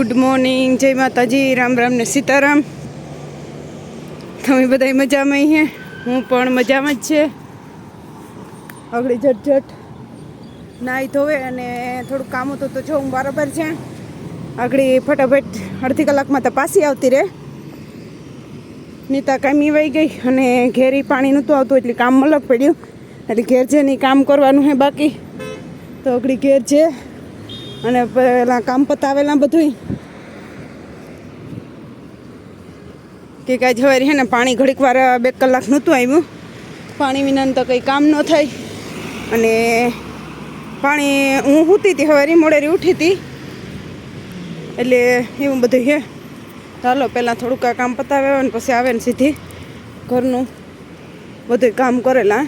Good morning, जय माताजी, राम राम ने सीताराम। તમે બધા મજામાં હે? હું પણ મજામાં જ છે। આગળ ઝટઝટ નાહી ધોવે અને થોડું કામ હતું તો જો હું બરાબર છે આગળ ફટાફટ અડધી કલાકમાં તો પાછી આવતી રહે। નીતા કામી વહી ગઈ અને ઘેરી પાણી નહોતું આવતું એટલે કામ મલક પડ્યું એટલે ઘેર છે નહીં કામ કરવાનું હે બાકી તો આગળ ઘેર છે અને પેલા કામ પતાવેલા બધું કે કાંઈ જવારી હે ને પાણી ઘડીક વાર 2 કલાક નહોતું આવ્યું। પાણી વિના તો કંઈ કામ ન થાય અને પાણી હું સૂતી હતી સવારે મોડેરી ઉઠી હતી એટલે એવું બધું છે। ચાલો પહેલાં થોડુંક કામ પતાવે ને પછી આવે ને સીધી ઘરનું બધું કામ કરેલા।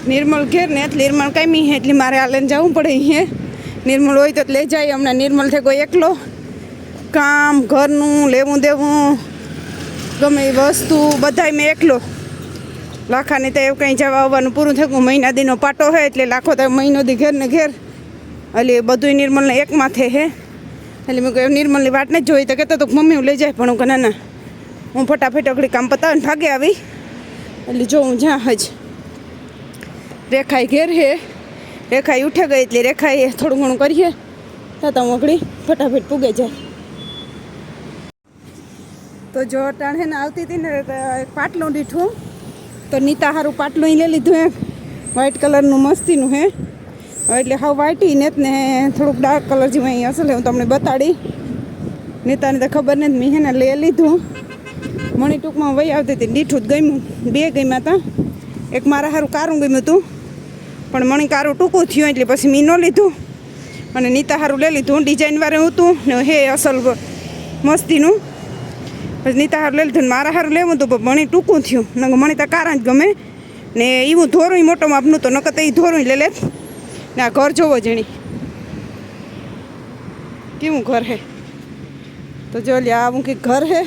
निर्मल घेर ने એટલે निर्मल કામી હે એટલે મારે આ લઈને જવું પડે હે। निर्मल હોય તો લઈ જાય। હમણાં निर्मल થઈ ગયો એકલો કામ ઘરનું લેવું દેવું ગમે એ વસ્તુ બધાય મેં એકલો લાખાને તો એવું કંઈ જવા આવવાનું પૂરું થઈ ગયું। મહિના દીનો પાટો હોય એટલે લાખો તો મહિનો દી ઘેર ને ઘેર એટલે બધું निर्मलને એક માથે હે એટલે મેં કહ્યું निर्मलની વાટ નથી જોઈ તો કહેતો તો મમ્મી હું લઈ જાય પણ હું કહું ના હું ફટાફટ અઘડી કામ પતાવીને ભાગે આવી એટલે જો હું જ્યાં હજ રેખાઈ ઘેર હે રેખાઈ ઉઠે ગઈ એટલે રેખાઈ થોડું ઘણું કરીએ તો મગડી ફટાફટ પૂગે જાય। તો જો અટાણ હે ને આવતી હતી ને પાટલું દીઠું તો નીતા સારું પાટલું લઈ લીધું હે વ્હાઈટ કલરનું મસ્તીનું હે એટલે હાવ વ્હાઈટી ને ને થોડુંક ડાર્ક કલર જેવું અહીં અસલ હું તમને બતાડી। નીતાને તો ખબર નથી મેં હે ને લઈ લીધું મણી ટૂંકમાં વહી આવતી હતી દીઠું જ ગમ્યું 2 ગમ્યા હતા। એક મારા સારું કારું ગમ્યું હતું પણ મણી કારું ટૂંકું થયું એટલે પછી મેં ન લીધું અને નીતા સારું લઈ લીધું ડિઝાઇનવાળું હતું ને હે અસલ મસ્તીનું પછી નીતા સારું લઈ લીધું મારા સારું લેવું હતું પણ મણી ટૂંકું થયું ને મણી તો કારા જ ગમે ને એવું ધોરું મોટો માપનું તો નકર તો એ ધોરું લઈ લે ને આ ઘર જોવો જણી કેવું ઘર હે તો જો લે આવું કંઈક ઘર હે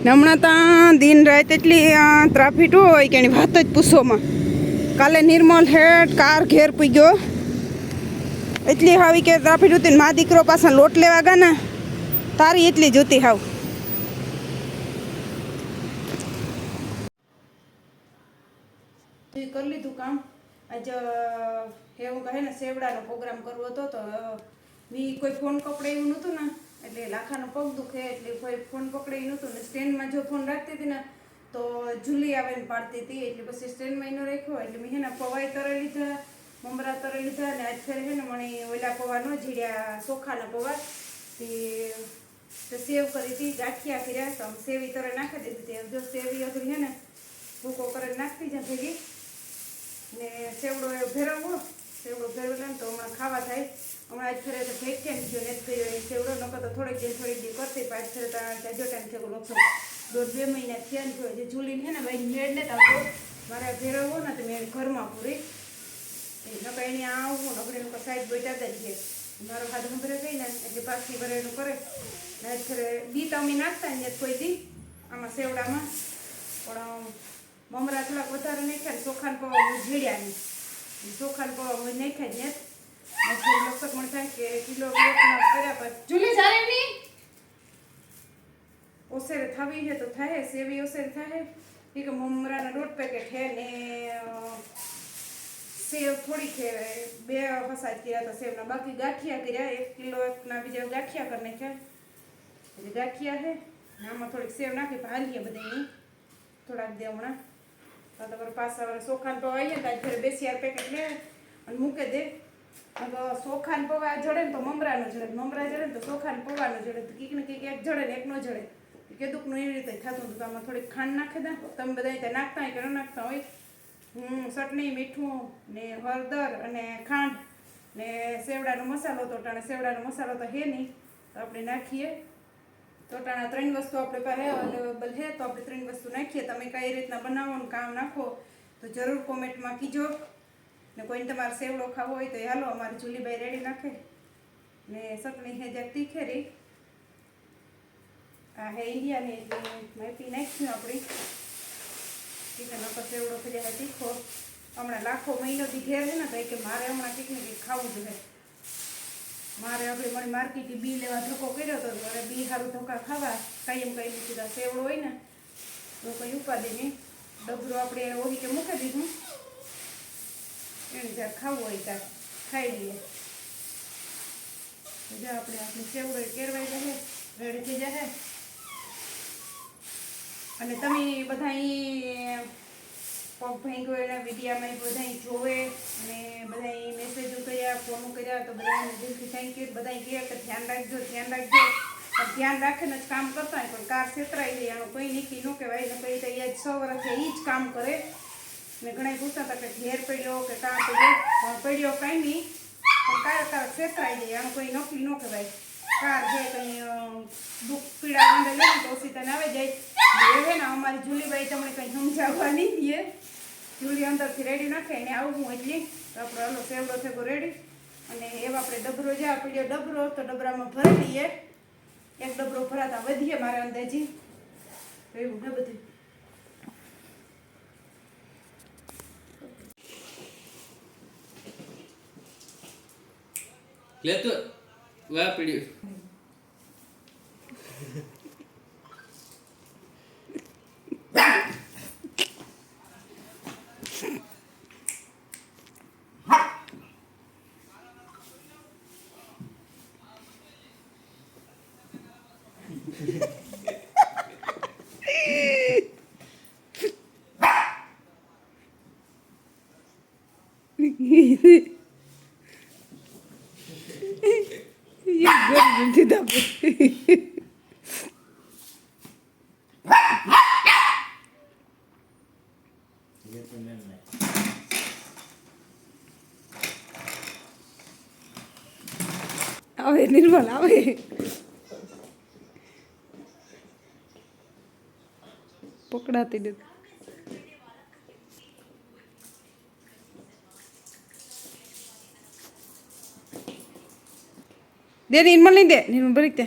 ને હમણાં ત્યાં દિન રાત એટલી ટ્રાફિક હોય કે એની વાત જ પૂછોમાં। કાલે निर्मल હેઠ કાર ઘેર પી ગયો એટલી હાવી કે ટ્રાફિક હતી ને મા દીકરો પાછા લોટ લેવા ગયા ને તારી એટલી જ હતી હાવ। કરી લીધું કામ આજ એવું કહે ને સેવડાનો પ્રોગ્રામ કરવો હતો તો વી કોઈ ફોન કપડે એવું નહોતું ને એટલે લાખાનો પગ દુખે એટલે કોઈ ફોન પકડે નહોતું ને સ્ટેન્ડમાં જો ફોન રાખતી હતી ને તો ઝૂલી આવીને પાડતી હતી એટલે પછી સ્ટેન્ડમાં એનો રાખ્યો એટલે મેં હેને પવાઈ તરે લીધા મમરા તરે લીધા ને આજ ફેર હે ને મને ઓલા પવા ન જીડ્યા ચોખાના પવા તે સેવ કરી હતી ગાંઠિયા કર્યા તો સેવી તરે નાખી દીધી હતી। જો સેવી અઘરી હે ને ભૂકો કરીને નાખતી જ્યાં ભેગી ને સેવડો ભેરવવો સેવડો ભેરવેલા ને તો હમણાં ખાવા થાય। હમણાં આજ ફેરે તો ભેગ કેમ થયો ને સેવડો નકર તો થોડીક દી કરતી પાંચ ફેરે તો જો ટાઈમ થયો લગભગ 1.5-2 મહિના થયા ને થયો જે ઝૂલીને હે ને ભાઈ મેળ ને આવતો મારે ભેરવવો ને તો મેં ઘરમાં પૂરી નકર એને આવવું ને આપણે નકર સાઈડ બેઠા જ છે મારો હાથ ઉભરે ગઈ ને એટલે પાછી ભરેલું કરે ને આજ ફેરે દી તો અમે નાખતા ને કોઈ દી આમાં સેવડામાં પણ મમરા થોડાક વધારે નાખ્યા ચોખાન પવા ઝીડ્યા નહીં ચોખાન પવા નાખ્યા જ લક્ષક પણ થાય કે કિલો કર્યા પર જુલી જારે નહીં ઓસેરે થાવી છે તો થાય સેવી ઓસેરે થાય એ કે મમરાના દોઢ પેકેટ છે ને સેવ થોડી છે 2 હસાજ કર્યા તો સેવના બાકી ગાંઠિયા કર્યા 1 કિલોના બીજા ગાંઠિયા કરી નાખ્યા એટલે ગાંઠિયા છે ને આમાં થોડીક સેવ નાખી ભાલીએ બધાની થોડાક દે હમણાં તો તમારે પાછા ચોખાન પવા આવીએ ને ઘરે 2 પેકેટ લે અને મૂકે દે ચોખાન પવા જડે ને તો મમરાનો જડે મમરા જડે ને તો ચોખાન પવાનો જડે કીક ને કીક એક જડે ને એક ન જડે કે દુઃખનું એવી રીતે થતું હતું તો આમાં થોડીક ખાંડ નાખી દે તમે બધા ત્યાં નાખતા હોય કે ન નાખતા હોય ચટણી મીઠું ને હળદર અને ખાંડ ને સેવડાનો મસાલો તો ટાણે સેવડાનો મસાલો તો હે નહીં તો આપણે નાખીએ તો ટાણા 3 વસ્તુ આપણે પાસે અવેલેબલ છે તો આપણે 3 વસ્તુ નાખીએ। તમે કઈ રીતના બનાવવાનું કામ નાખો તો જરૂર કોમેન્ટમાં કીજો ને કોઈને તમારે સેવડો ખાવો હોય તો હાલો અમારે જુલીભાઈ રેડી નાખે ને ચટણી હે જ્યાં તીખેરી આ હે ઇન્ડિયાની એટલે માપી નાખ્યું આપણી કે નકર સેવડો થઈ જાય તીખો. હમણાં લાખો મહિનોથી ઘેર છે ને તો કે મારે હમણાં કંઈક ને કંઈક ખાવું જોઈએ. મારે આપણે મને માર્કેટથી બી લેવા ધક્કો કર્યો હતો મારે બી સારું ધક્કા ખાવા કાંઈ કંઈ સીધા સેવડો હોય ને તો કંઈ ઉપાધિ નહીં. ડબરો આપણે ઓહી કે મૂકી દીધું એને જ્યારે ખાવું હોય ત્યારે ખાઈ લઈએ. જો આપણે સેવડો કેરવાઈ જશે રેડી થઈ જશે. અને તમે બધા પગ ભાંગ્યો એના વિડીયામાં બધા જોવે અને બધા મેસેજો કર્યા ફોન કર્યા તો બધાને દિલથી થેન્ક યુ. બધા કહે કે ધ્યાન રાખજો ધ્યાન રાખજો. પણ ધ્યાન રાખીને જ કામ કરતા હોય પણ કાર છેતરાઈ જાય એનું કંઈ નીકી ન કહેવાય ને કંઈ તો એ જ 6 વર્ષથી એ જ કામ કરે. ને ઘણા પૂછતા હતા કે ઘેર પડ્યો કે કાં પડ્યો પણ પડ્યો કાંઈ નહીં પણ કારક છેતરાઈ જાય એનું કંઈ નક્કી ન કહેવાય. કાર છે કંઈ દુઃખ પીડા માંડે લે ને તો સીતાને આવે જાય હવે ને અમારી જુલીબાઈ તમને કંઈ સમજાવવા નહીં દે. જુલી અંદરથી રેડી નાખે એને આવવું એટલી તો આપણે હલો સેવડો થેગો રેડી. અને એવા આપણે ડબરો જ્યાં પડ્યો ડબરો તો ડબરામાં ભરી લઈએ. એક ડબરો ભરાતા વધીએ મારે અંદાજી તો એવું ને બધું. લેતો વા પડ્યું આવે નિર્મલ આવે પકડાતી નથી. દે નિર્મલ નહીં દે નિર્મલ ભરી દે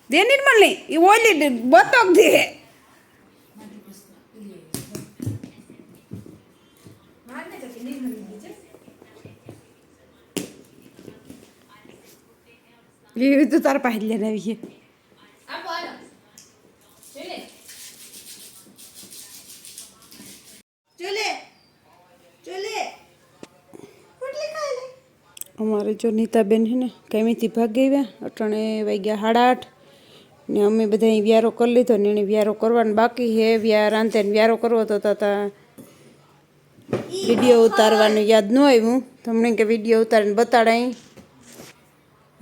દે નિર્મલ નહીં એ ઓલી બતક દે. એ તો તારા પાસે લઈને આવી છે. અમારે જો નીતાબેન છે ને કેમીથી ભાગી ગયા અટાણે વાગ્યા 8:30 ને અમે બધા વ્યારો કરી લીધો ને એને વ્યારો કરવાનો બાકી છે. રાંધે ને વ્યારો કરવો તો તા વિડીયો ઉતારવાનું યાદ ન આવ્યું તમને કે વિડીયો ઉતારીને બતાડાય.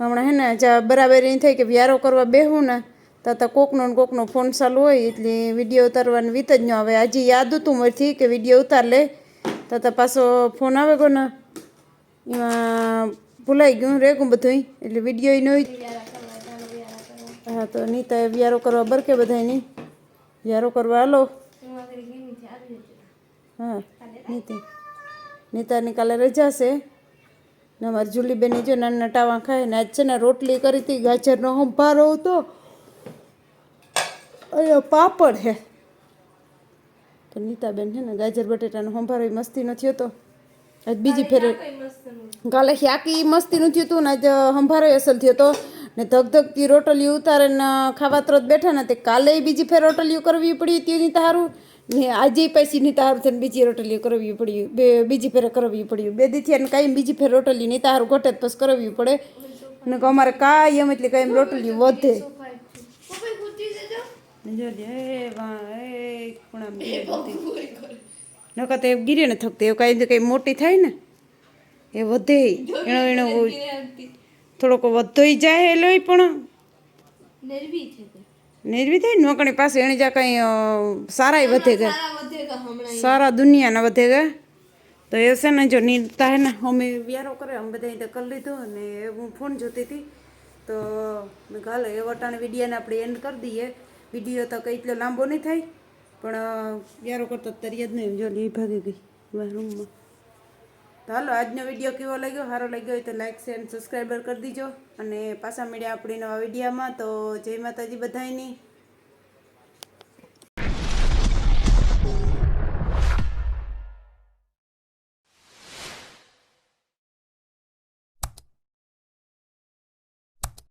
હમણાં હે ને જ્યાં બરાબર એ થાય કે વ્યારો કરવા બેહું ને તા કોકનો ફોન ચાલુ હોય એટલે વિડીયો ઉતારવાની વીત જ ન આવે. આજે યાદ હતું મારથી કે વિડીયો ઉતાર લે તા પાછો ફોન આવે ગયો ને એમાં ભૂલાઈ ગયું રેગું બધું એટલે વિડીયો ન હોય. હા તો નીતા વ્યારો કરવા બરકે બધાની વ્યારો કરવા હાલો. હા નીતાની કાલે રજા છે ને અમારી જુલીબેન જો નાના ટાવા ખાય ને આજ છે ને રોટલી કરી હતી ગાજરનો સંભારો હતો અહીંયા પાપડ હે તો નીતાબેન છે ને ગાજર બટેટાનો સંભારો મસ્તી નથી હતો. આજ બીજી ફેરે કાલે આખી મસ્તી નથી હતું ને આજ સંભારો અસલ થયો હતો ને ધગધગતી રોટલીઓ ઉતારે ને ખાવા તરત બેઠા ને તે કાલે બીજી ફેર રોટલીઓ કરવી પડી તેની તારું ને આજે પૈસી ની તારું થઈને બીજી રોટલીઓ કરવી પડ્યું બીજી ફેરે કરવી પડ્યું 2 દી થયા ને કાંઈ બીજી ફેર રોટલી નહીં તારું ઘટે પછી કરવી પડે ને અમારે કાંઈ એમ એટલે કાંઈ રોટલીઓ વધે. નકર તો ગીરે ને થકતી એવું કાંઈ કંઈ મોટી થાય ને એ વધે એનો થોડોક વધોઈ જાય એટલે પણ નિર્વી થાય નોકણી પાસે એને જ્યાં કંઈ સારા વધે ગયા સારા દુનિયાના વધે ગયા તો એ છે ને જો નીરતા હે ને અમે વ્યારો કરે અમે બધા કરી લીધો અને હું ફોન જોતી હતી તો મેં હાલો એ વટાણે વિડીયોને આપણે એન્ડ કરી દઈએ. વિડીયો તો કંઈ એટલો લાંબો નહીં થાય પણ વ્યારો કરતો તરિયા જ નહીં જો એ ભાગી ગઈ રૂમમાં. તો હાલો આજનો વિડીયો કેવો લાગ્યો સારો લાગ્યો હોય તો લાઈક શેર અને સબસ્ક્રાઈબર કરી દીજો અને પાછા મળ્યા આપણી નવા વિડીયોમાં. તો જય માતાજી બધાયની.